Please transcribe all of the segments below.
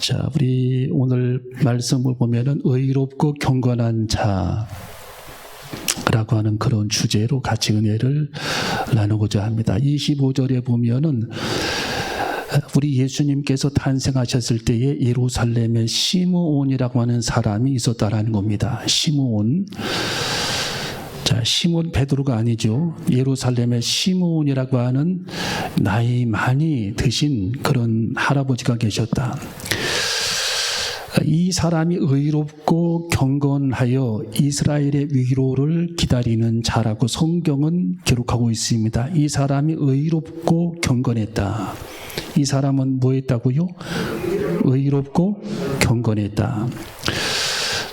자, 우리 오늘 말씀을 보면은 의롭고 경건한 자라고 하는 그런 주제로 같이 은혜를 나누고자 합니다. 25절에 보면은 우리 예수님께서 탄생하셨을 때에 예루살렘에 시므온이라고 하는 사람이 있었다라는 겁니다. 시므온. 자, 시몬 베드로가 아니죠. 예루살렘에 시므온이라고 하는 나이 많이 드신 그런 할아버지가 계셨다. 이 사람이 의롭고 경건하여 이스라엘의 위로를 기다리는 자라고 성경은 기록하고 있습니다. 이 사람이 의롭고 경건했다. 이 사람은 뭐 했다고요? 의롭고 경건했다.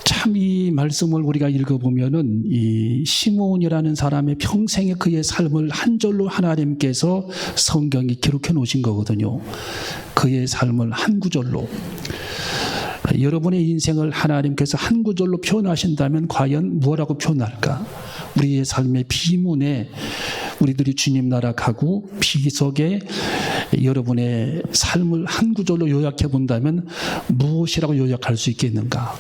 참 이 말씀을 우리가 읽어보면은 이 시므온이라는 사람의 평생의 그의 삶을 한 절로 하나님께서 성경이 기록해 놓으신 거거든요. 그의 삶을 한 구절로. 여러분의 인생을 하나님께서 한 구절로 표현하신다면 과연 뭐라고 표현할까? 우리의 삶의 비문에 우리들이 주님 나라 가고 비석에 여러분의 삶을 한 구절로 요약해 본다면 무엇이라고 요약할 수 있겠는가?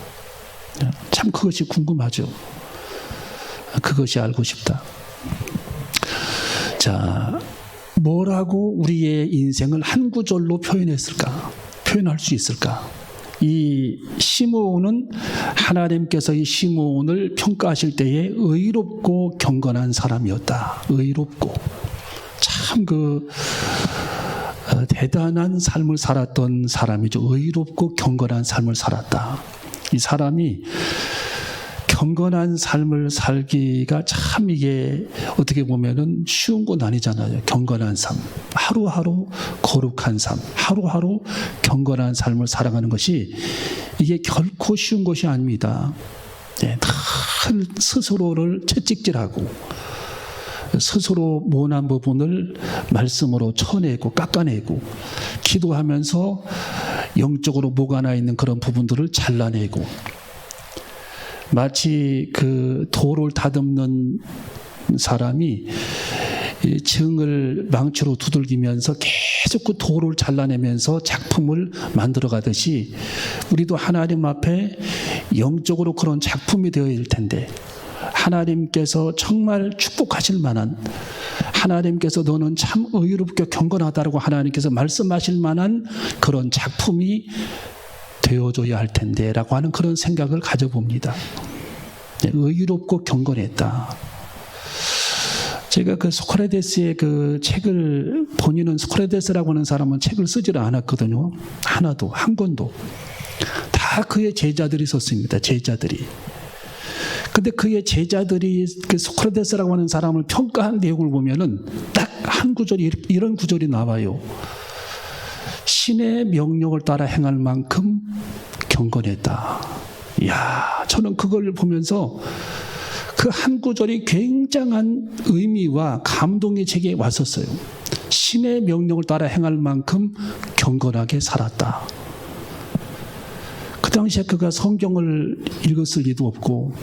참 그것이 궁금하죠. 그것이 알고 싶다. 자, 뭐라고 우리의 인생을 한 구절로 표현했을까? 표현할 수 있을까? 이 시므온은 하나님께서 이 시므온을 평가하실 때에 의롭고 경건한 사람이었다. 의롭고 참 대단한 삶을 살았던 사람이죠. 의롭고 경건한 삶을 살았다. 이 사람이 경건한 삶을 살기가 참 이게 어떻게 보면은 쉬운 건 아니잖아요. 경건한 삶, 하루하루 거룩한 삶, 하루하루 경건한 삶을 살아가는 것이 이게 결코 쉬운 것이 아닙니다. 네, 늘 스스로를 채찍질하고 스스로 모난 부분을 말씀으로 쳐내고 깎아내고 기도하면서 영적으로 목아나 있는 그런 부분들을 잘라내고 마치 그 돌을 다듬는 사람이 층을 망치로 두들기면서 계속 그 돌을 잘라내면서 작품을 만들어 가듯이 우리도 하나님 앞에 영적으로 그런 작품이 되어야 할 텐데 하나님께서 정말 축복하실 만한 하나님께서 너는 참 의롭게 경건하다라고 하나님께서 말씀하실 만한 그런 작품이 되어줘야 할 텐데 라고 하는 그런 생각을 가져봅니다. 의롭고 경건했다. 제가 그 소크라테스의 그 책을 본인은 소크라테스라고 하는 사람은 책을 쓰지를 않았거든요. 하나도 한 권도. 다 그의 제자들이 썼습니다. 제자들이. 근데 그의 제자들이 그 소크라테스라고 하는 사람을 평가한 내용을 보면은 딱 한 구절이 이런 구절이 나와요. 신의 명령을 따라 행할 만큼 경건했다. 이야, 저는 그걸 보면서 그 한 구절이 굉장한 의미와 감동이 제게 왔었어요. 신의 명령을 따라 행할 만큼 경건하게 살았다. 그 당시에 그가 성경을 읽었을 리도 없고,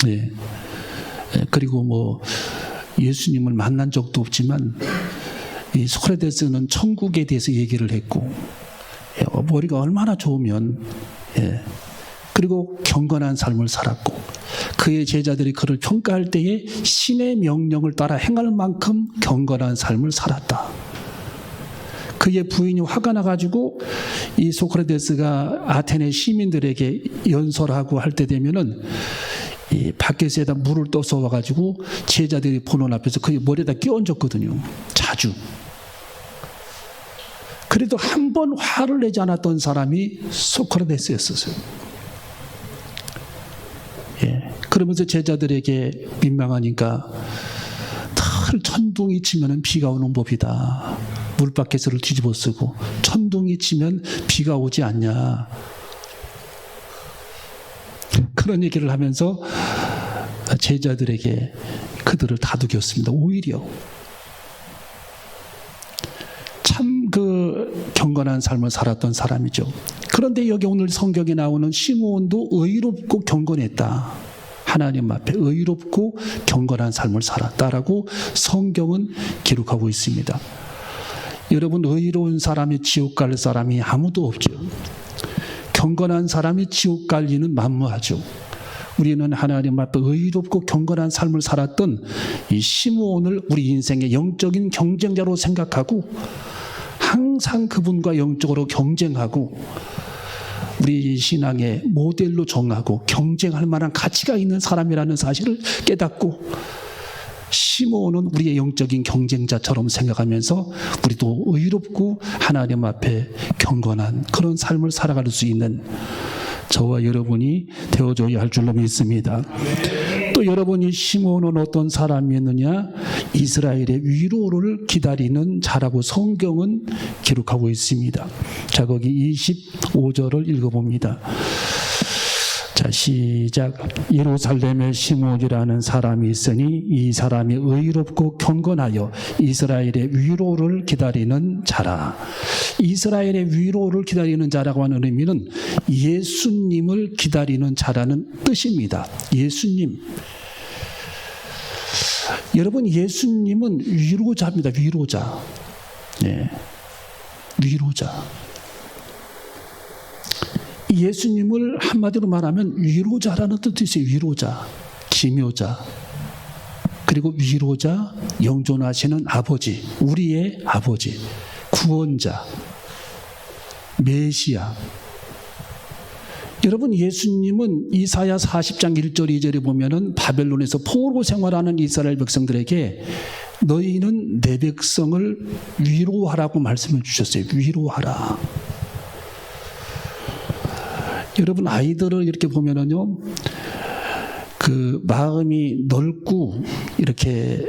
예. 그리고 뭐 예수님을 만난 적도 없지만 이 소크라테스는 천국에 대해서 얘기를 했고 머리가 얼마나 좋으면 그리고 경건한 삶을 살았고 그의 제자들이 그를 평가할 때에 신의 명령을 따라 행할 만큼 경건한 삶을 살았다. 그의 부인이 화가 나가지고 이 소크라테스가 아테네 시민들에게 연설하고 할 때 되면은 이 밖에서에다 물을 떠서 와가지고 제자들이 보는 앞에서 그의 머리에다 끼얹었거든요. 자주. 그래도 한 번 화를 내지 않았던 사람이 소크라테스였었어요. 예. 그러면서 제자들에게 민망하니까 늘 천둥이 치면 비가 오는 법이다. 물바켓을 뒤집어 쓰고 천둥이 치면 비가 오지 않냐. 그런 얘기를 하면서 제자들에게 그들을 다독였습니다. 오히려 참 그 경건한 삶을 살았던 사람이죠. 그런데 여기 오늘 성경에 나오는 시므온도 의롭고 경건했다. 하나님 앞에 의롭고 경건한 삶을 살았다라고 성경은 기록하고 있습니다. 여러분, 의로운 사람이 지옥 갈 사람이 아무도 없죠. 경건한 사람이 지옥 갈 리는 만무하죠. 우리는 하나님 앞에 의롭고 경건한 삶을 살았던 이 시므온을 우리 인생의 영적인 경쟁자로 생각하고 항상 그분과 영적으로 경쟁하고 우리 신앙의 모델로 정하고 경쟁할 만한 가치가 있는 사람이라는 사실을 깨닫고 시므온은 우리의 영적인 경쟁자처럼 생각하면서 우리도 의롭고 하나님 앞에 경건한 그런 삶을 살아갈 수 있는 저와 여러분이 되어줘야 할 줄로 믿습니다. 또 여러분이 시므온은 어떤 사람이었느냐? 이스라엘의 위로를 기다리는 자라고 성경은 기록하고 있습니다. 자, 거기 25절을 읽어봅니다. 자, 시작. 예루살렘에 시므온이라는 사람이 있으니 이 사람이 의롭고 경건하여 이스라엘의 위로를 기다리는 자라. 이스라엘의 위로를 기다리는 자라고 하는 의미는 예수님을 기다리는 자라는 뜻입니다. 예수님. 여러분, 예수님은 위로자입니다. 위로자. 네. 위로자. 예수님을 한마디로 말하면 위로자라는 뜻이 있어요. 위로자, 기묘자, 그리고 위로자, 영존하시는 아버지, 우리의 아버지, 구원자, 메시아. 여러분, 예수님은 이사야 40장 1절 2절에 보면은 바벨론에서 포로로 생활하는 이스라엘 백성들에게 너희는 내 백성을 위로하라고 말씀해 주셨어요. 위로하라. 여러분, 아이들을 이렇게 보면은요, 그 마음이 넓고 이렇게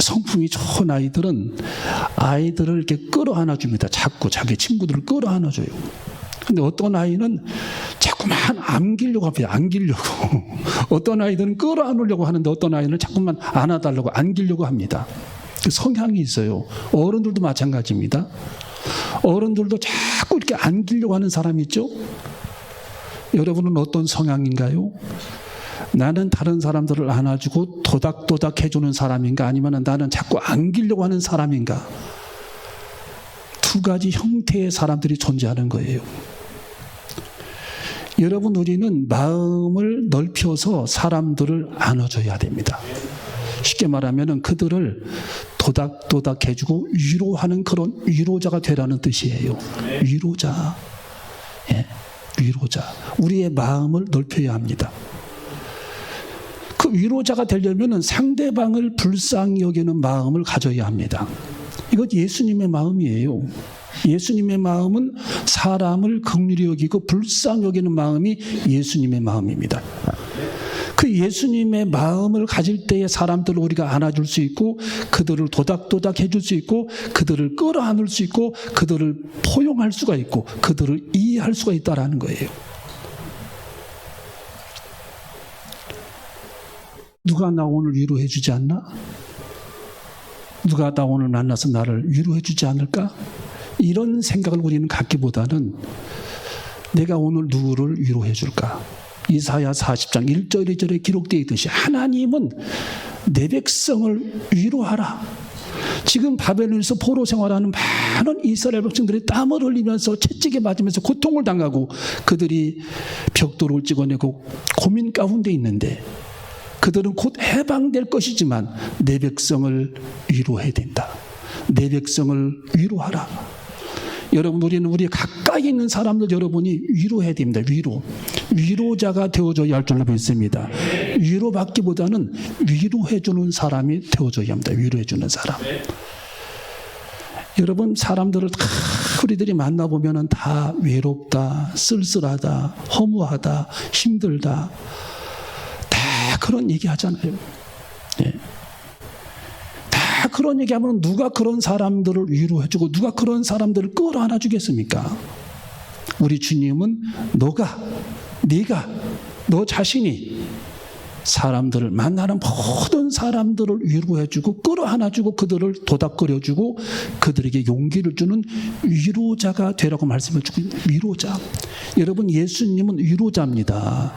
성품이 좋은 아이들은 아이들을 이렇게 끌어안아 줍니다. 자꾸 자기 친구들을 끌어안아 줘요. 근데 어떤 아이는 자꾸만 안기려고 합니다. 안기려고. 어떤 아이들은 끌어안으려고 하는데 어떤 아이는 자꾸만 안아달라고 안기려고 합니다. 그 성향이 있어요. 어른들도 마찬가지입니다. 어른들도 자꾸 이렇게 안기려고 하는 사람이 있죠. 여러분은 어떤 성향인가요? 나는 다른 사람들을 안아주고 도닥도닥 해주는 사람인가? 아니면 나는 자꾸 안기려고 하는 사람인가? 두 가지 형태의 사람들이 존재하는 거예요. 여러분, 우리는 마음을 넓혀서 사람들을 안아줘야 됩니다. 쉽게 말하면 그들을 도닥도닥 해주고 위로하는 그런 위로자가 되라는 뜻이에요. 위로자. 예. 위로자. 우리의 마음을 넓혀야 합니다. 그 위로자가 되려면 상대방을 불쌍히 여기는 마음을 가져야 합니다. 이것 예수님의 마음이에요. 예수님의 마음은 사람을 긍휼히 여기고 불쌍히 여기는 마음이 예수님의 마음입니다. 그 예수님의 마음을 가질 때에 사람들을 우리가 안아줄 수 있고 그들을 도닥도닥 해줄 수 있고 그들을 끌어안을 수 있고 그들을 포용할 수가 있고 그들을 이해할 수가 있다라는 거예요. 누가 나 오늘 위로해 주지 않나? 누가 나 오늘 만나서 나를 위로해 주지 않을까? 이런 생각을 우리는 갖기보다는 내가 오늘 누구를 위로해 줄까? 이사야 40장 1절 2절에 기록되어 있듯이 하나님은 내 백성을 위로하라. 지금 바벨론에서 포로 생활하는 많은 이스라엘 백성들이 땀을 흘리면서 채찍에 맞으면서 고통을 당하고 그들이 벽돌을 찍어내고 고민 가운데 있는데 그들은 곧 해방될 것이지만 내 백성을 위로해야 된다. 내 백성을 위로하라. 여러분, 우리는 우리 가까이 있는 사람들 여러분이 위로해야 됩니다. 위로자가 되어줘야 할 줄로 믿습니다. 위로받기보다는 위로해주는 사람이 되어줘야 합니다. 위로해주는 사람. 여러분, 사람들을 다 우리들이 만나보면 다 외롭다, 쓸쓸하다, 허무하다, 힘들다 다 그런 얘기 하잖아요. 네. 그런 얘기하면 누가 그런 사람들을 위로해주고 누가 그런 사람들을 끌어안아 주겠습니까? 우리 주님은 네가 너 자신이 사람들을 만나는 모든 사람들을 위로해주고 끌어안아주고 그들을 도닥거려주고 그들에게 용기를 주는 위로자가 되라고 말씀해주고 위로자. 여러분, 예수님은 위로자입니다.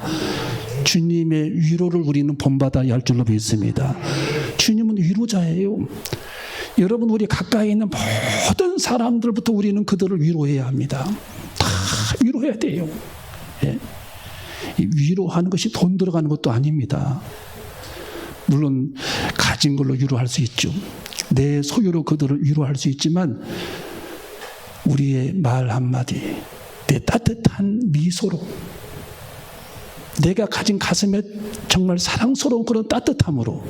주님의 위로를 우리는 본받아야 할 줄로 믿습니다. 주님은 위로자예요. 여러분, 우리 가까이 있는 모든 사람들부터 우리는 그들을 위로해야 합니다. 다 위로해야 돼요. 예. 위로하는 것이 돈 들어가는 것도 아닙니다. 물론 가진 걸로 위로할 수 있죠. 내 소유로 그들을 위로할 수 있지만 우리의 말 한마디, 내 따뜻한 미소로, 내가 가진 가슴에 정말 사랑스러운 그런 따뜻함으로,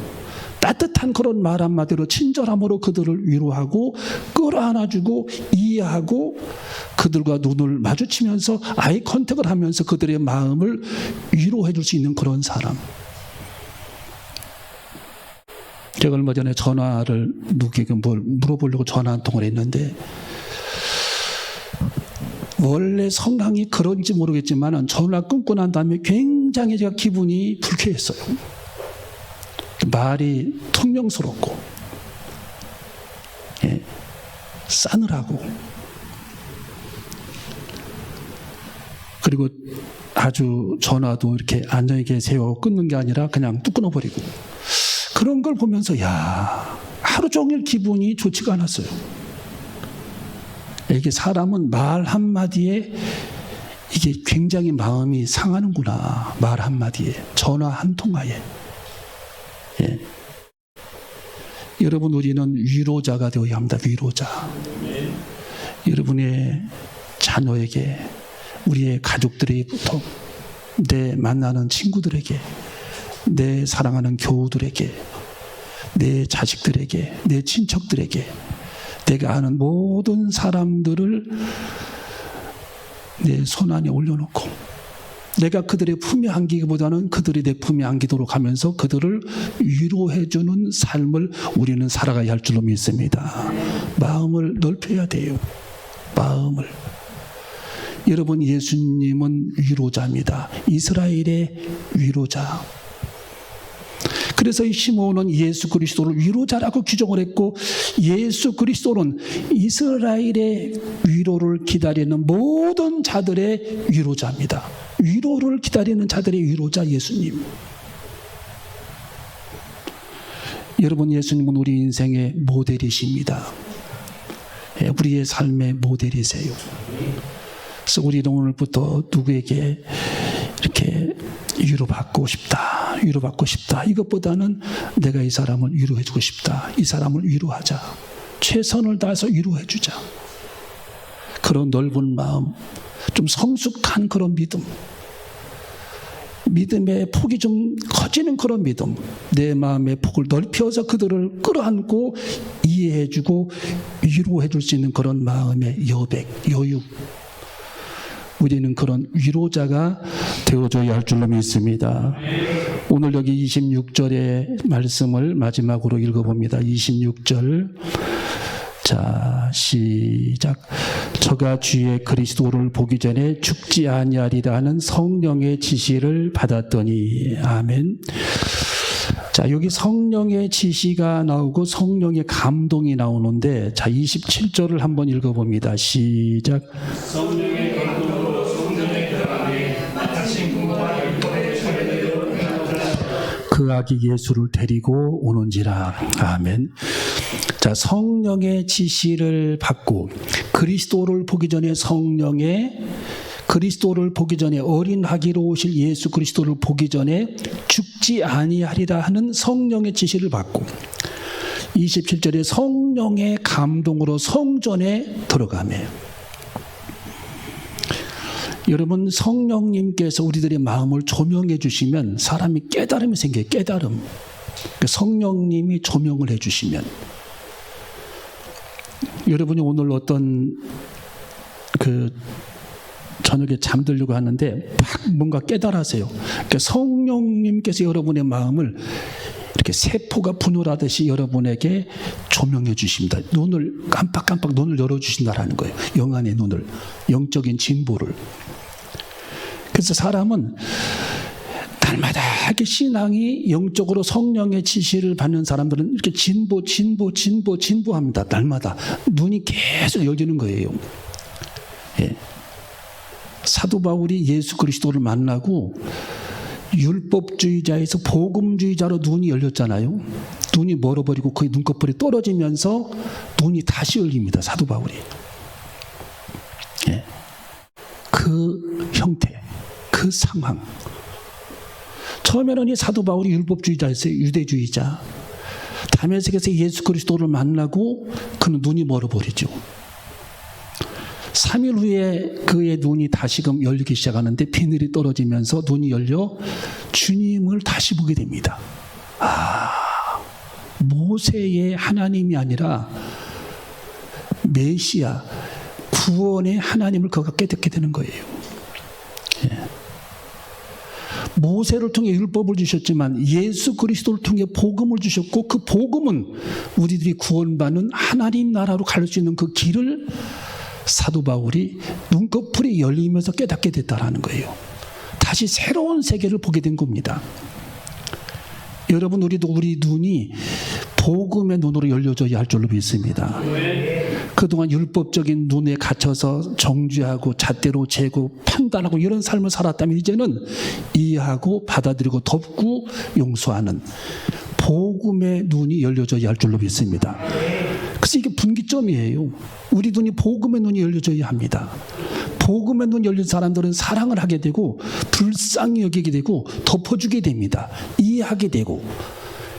따뜻한 그런 말 한마디로, 친절함으로 그들을 위로하고 끌어안아주고 이해하고 그들과 눈을 마주치면서 아이 컨택을 하면서 그들의 마음을 위로해 줄 수 있는 그런 사람. 제가 얼마 전에 전화를 누구에게 뭘 물어보려고 전화 한 통을 했는데, 원래 성향이 그런지 모르겠지만 전화 끊고 난 다음에 굉장히 제가 기분이 불쾌했어요. 말이 퉁명스럽고, 예, 싸늘하고, 그리고 아주 전화도 이렇게 안녕히 계세요 끊는 게 아니라 그냥 뚝 끊어버리고, 그런 걸 보면서 야, 하루 종일 기분이 좋지가 않았어요. 이게 사람은 말 한마디에 이게 굉장히 마음이 상하는구나. 말 한마디에, 전화 한 통화에. 예. 여러분, 우리는 위로자가 되어야 합니다. 위로자. 여러분의 자녀에게, 우리의 가족들에게부터, 내 만나는 친구들에게, 내 사랑하는 교우들에게, 내 자식들에게, 내 친척들에게, 내가 아는 모든 사람들을 내 손 안에 올려놓고 내가 그들의 품에 안기기보다는 그들이 내 품에 안기도록 하면서 그들을 위로해주는 삶을 우리는 살아가야 할 줄로 믿습니다. 마음을 넓혀야 돼요. 마음을. 여러분, 예수님은 위로자입니다. 이스라엘의 위로자. 그래서 이 시몬은 예수 그리스도를 위로자라고 규정을 했고, 예수 그리스도는 이스라엘의 위로를 기다리는 모든 자들의 위로자입니다. 위로를 기다리는 자들의 위로자 예수님. 여러분, 예수님은 우리 인생의 모델이십니다. 우리의 삶의 모델이세요. 그래서 우리는 오늘부터 누구에게 이렇게 위로받고 싶다, 위로받고 싶다, 이것보다는 내가 이 사람을 위로해주고 싶다, 이 사람을 위로하자, 최선을 다해서 위로해주자, 그런 넓은 마음, 좀 성숙한 그런 믿음, 믿음의 폭이 좀 커지는 그런 믿음, 내 마음의 폭을 넓혀서 그들을 끌어안고 이해해주고 위로해줄 수 있는 그런 마음의 여백, 여유, 우리는 그런 위로자가 되어줘야 할 줄로 믿습니다. 오늘 여기 26절의 말씀을 마지막으로 읽어봅니다. 26절. 자, 시작. 저가 주의 그리스도를 보기 전에 죽지 아니하리라는 성령의 지시를 받았더니. 아멘. 자, 여기 성령의 지시가 나오고 성령의 감동이 나오는데, 자, 27절을 한번 읽어봅니다. 시작. 성령의 감동으로 성령의 결함에 맡으신 분과 그 아기 예수를 데리고 오는지라. 아멘. 자, 성령의 지시를 받고 그리스도를 보기 전에 그리스도를 보기 전에 어린 아기로 오실 예수 그리스도를 보기 전에 죽지 아니하리라 하는 성령의 지시를 받고 27절에 성령의 감동으로 성전에 들어가며. 여러분, 성령님께서 우리들의 마음을 조명해 주시면 사람이 깨달음이 생겨요. 깨달음. 성령님이 조명을 해 주시면, 여러분이 오늘 어떤 저녁에 잠들려고 하는데 막 뭔가 깨달으세요. 그러니까 성령님께서 여러분의 마음을 이렇게 세포가 분열하듯이 여러분에게 조명해 주십니다. 눈을 깜빡깜빡 눈을 열어주신다라는 거예요. 영안의 눈을, 영적인 진보를. 그래서 사람은 날마다 이렇게 신앙이 영적으로 성령의 지시를 받는 사람들은 이렇게 진보합니다. 날마다 눈이 계속 열리는 거예요. 예. 사도 바울이 예수 그리스도를 만나고 율법주의자에서 복음주의자로 눈이 열렸잖아요. 눈이 멀어버리고 거의 눈꺼풀이 떨어지면서 눈이 다시 열립니다. 사도 바울이. 예. 그 형태, 그 상황. 처음에는 이 사도 바울이 율법주의자였어요. 유대주의자. 다메섹에서 예수 그리스도를 만나고 그는 눈이 멀어버리죠. 3일 후에 그의 눈이 다시금 열리기 시작하는데 비늘이 떨어지면서 눈이 열려 주님을 다시 보게 됩니다. 모세의 하나님이 아니라 메시아, 구원의 하나님을 그가 깨닫게 되는 거예요. 예. 모세를 통해 율법을 주셨지만 예수 그리스도를 통해 복음을 주셨고 그 복음은 우리들이 구원받는 하나님 나라로 갈 수 있는 그 길을 사도 바울이 눈꺼풀이 열리면서 깨닫게 됐다라는 거예요. 다시 새로운 세계를 보게 된 겁니다. 여러분, 우리도 우리 눈이 복음의 눈으로 열려져야 할 줄로 믿습니다. 그동안 율법적인 눈에 갇혀서 정죄하고 잣대로 재고 판단하고 이런 삶을 살았다면 이제는 이해하고 받아들이고 덮고 용서하는 복음의 눈이 열려져야 할 줄로 믿습니다. 그래서 이게 분기점이에요. 우리 눈이 복음의 눈이 열려져야 합니다. 복음의 눈이 열린 사람들은 사랑을 하게 되고 불쌍히 여기게 되고 덮어주게 됩니다. 이해하게 되고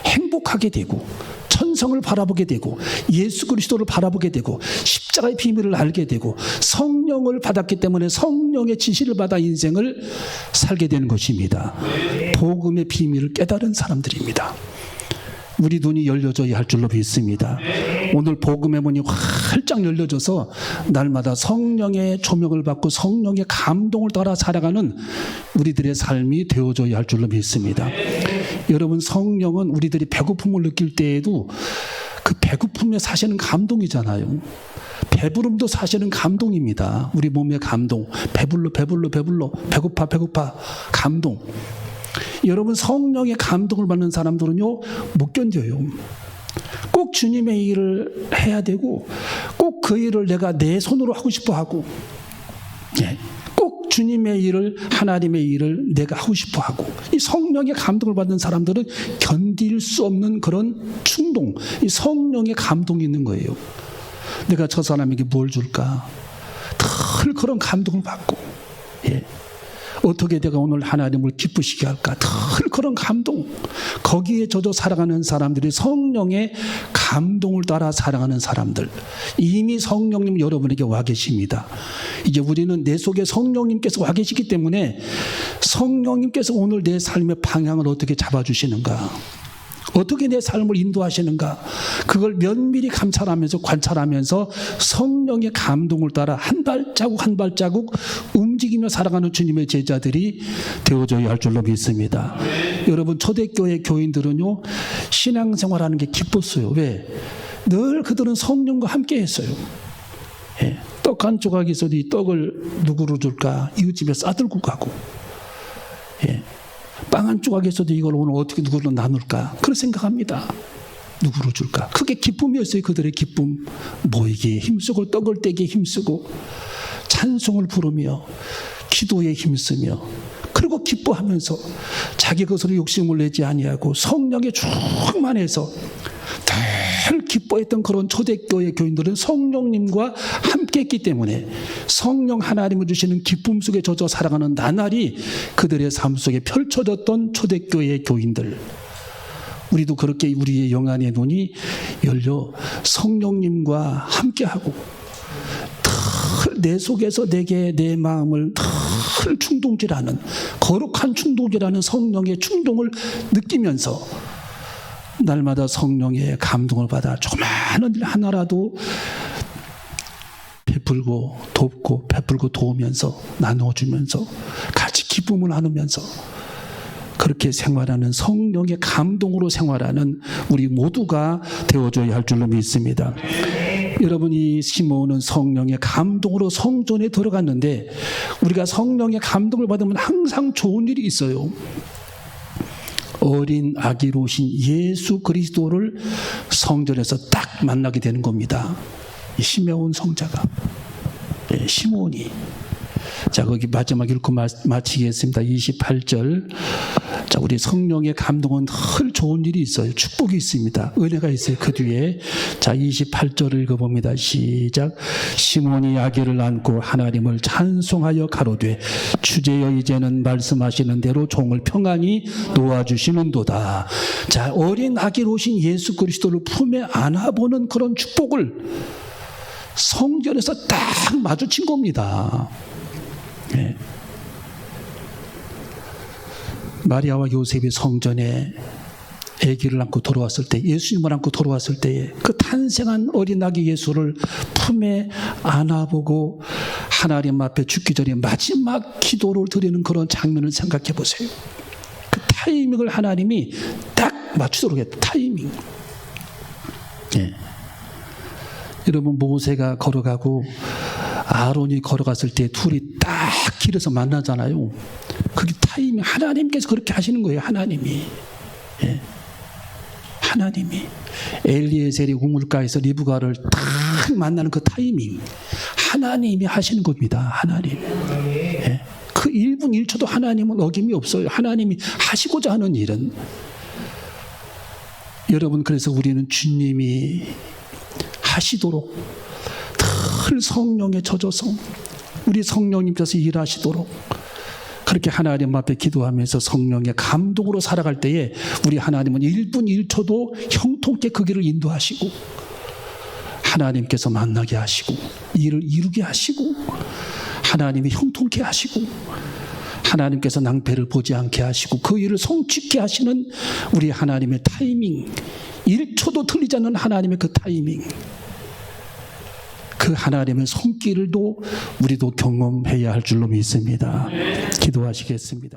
행복하게 되고 천성을 바라보게 되고 예수 그리스도를 바라보게 되고 십자가의 비밀을 알게 되고 성령을 받았기 때문에 성령의 지시를 받아 인생을 살게 되는 것입니다. 복음의 비밀을 깨달은 사람들입니다. 우리 눈이 열려져야 할 줄로 믿습니다. 오늘 복음의 문이 활짝 열려져서 날마다 성령의 조명을 받고 성령의 감동을 따라 살아가는 우리들의 삶이 되어져야 할 줄로 믿습니다. 여러분, 성령은 우리들이 배고픔을 느낄 때에도 그 배고픔에 사실은 감동이잖아요. 배부름도 사실은 감동입니다. 우리 몸의 감동. 배불러 배고파 감동. 여러분, 성령의 감동을 받는 사람들은요 못 견뎌요. 꼭 주님의 일을 해야 되고 꼭 그 일을 내가 내 손으로 하고 싶어 하고 꼭 주님의 일을, 하나님의 일을 내가 하고 싶어 하고, 이 성령의 감동을 받는 사람들은 견딜 수 없는 그런 충동, 이 성령의 감동이 있는 거예요. 내가 저 사람에게 뭘 줄까? 늘 그런 감동을 받고, 어떻게 내가 오늘 하나님을 기쁘시게 할까? 늘 그런 감동. 거기에 젖어 살아가는 사람들이 성령의 감동을 따라 살아가는 사람들. 이미 성령님 여러분에게 와 계십니다. 이제 우리는 내 속에 성령님께서 와 계시기 때문에 성령님께서 오늘 내 삶의 방향을 어떻게 잡아주시는가? 어떻게 내 삶을 인도하시는가? 그걸 면밀히 감찰하면서 관찰하면서 성령의 감동을 따라 한 발자국 한 발자국 움직이며 살아가는 주님의 제자들이 되어져야 할 줄로 믿습니다. 여러분, 초대교회 교인들은요 신앙생활하는 게 기뻤어요. 왜? 늘 그들은 성령과 함께 했어요. 떡 한 조각 있어도 이 떡을 누구로 줄까? 이웃집에 싸들고 가고, 빵 한 조각에서도 이걸 오늘 어떻게 누구로 나눌까? 그런 생각합니다. 누구로 줄까? 그게 기쁨이었어요. 그들의 기쁨. 모이기에 힘쓰고 떡을 떼기에 힘쓰고 찬송을 부르며 기도에 힘쓰며, 그리고 기뻐하면서 자기 것으로 욕심을 내지 아니하고 성령에 충만해서 늘 기뻐했던 그런 초대교회 교인들은 성령님과 함께했기 때문에 성령 하나님을 주시는 기쁨 속에 젖어 살아가는 나날이 그들의 삶 속에 펼쳐졌던 초대교회 교인들. 우리도 그렇게 우리의 영안의 눈이 열려 성령님과 함께하고 내 속에서 내게 내 마음을 늘 충동질하는, 거룩한 충동질하는 성령의 충동을 느끼면서 날마다 성령의 감동을 받아 조그마한 일 하나라도 베풀고 돕고 베풀고 도우면서 나눠주면서 같이 기쁨을 나누면서 그렇게 생활하는, 성령의 감동으로 생활하는 우리 모두가 되어줘야 할 줄로 믿습니다. 여러분, 이 시몬은 성령의 감동으로 성전에 들어갔는데, 우리가 성령의 감동을 받으면 항상 좋은 일이 있어요. 어린 아기로 오신 예수 그리스도를 성전에서 딱 만나게 되는 겁니다. 이 시메온 성자가, 시몬이 자, 거기 마지막 읽고 마치겠습니다. 28절. 자, 우리 성령의 감동은 늘 좋은 일이 있어요. 축복이 있습니다. 은혜가 있어요. 그 뒤에. 자, 28절을 읽어봅니다. 시작. 시몬이 아기를 안고 하나님을 찬송하여 가로되 주제여 이제는 말씀하시는 대로 종을 평안히 놓아주시는도다. 자, 어린 아기로 오신 예수 그리스도를 품에 안아보는 그런 축복을 성전에서 딱 마주친 겁니다. 네. 마리아와 요셉이 성전에 아기를 안고 돌아왔을 때, 예수님을 안고 돌아왔을 때에 그 탄생한 어린 아기 예수를 품에 안아보고 하나님 앞에 죽기 전에 마지막 기도를 드리는 그런 장면을 생각해 보세요. 그 타이밍을 하나님이 딱 맞추도록 했다. 타이밍. 네. 여러분, 모세가 걸어가고 아론이 걸어갔을 때 둘이 딱 길에서 만나잖아요. 그게 타이밍, 하나님께서 그렇게 하시는 거예요. 하나님이. 예. 하나님이 엘리에셀이 우물가에서 리브가를 딱 만나는 그 타이밍, 하나님이 하시는 겁니다. 하나님. 예. 그 1분 1초도 하나님은 어김이 없어요. 하나님이 하시고자 하는 일은. 여러분, 그래서 우리는 주님이 하시도록 늘 성령에 젖어서 우리 성령님께서 일하시도록 그렇게 하나님 앞에 기도하면서 성령의 감동으로 살아갈 때에 우리 하나님은 1분 1초도 형통케 그 길을 인도하시고 하나님께서 만나게 하시고 일을 이루게 하시고 하나님이 형통케 하시고 하나님께서 낭패를 보지 않게 하시고 그 일을 성취케 하시는 우리 하나님의 타이밍, 1초도 틀리지 않는 하나님의 그 타이밍, 그 하나님의 손길도 우리도 경험해야 할 줄로 믿습니다. 기도하시겠습니다.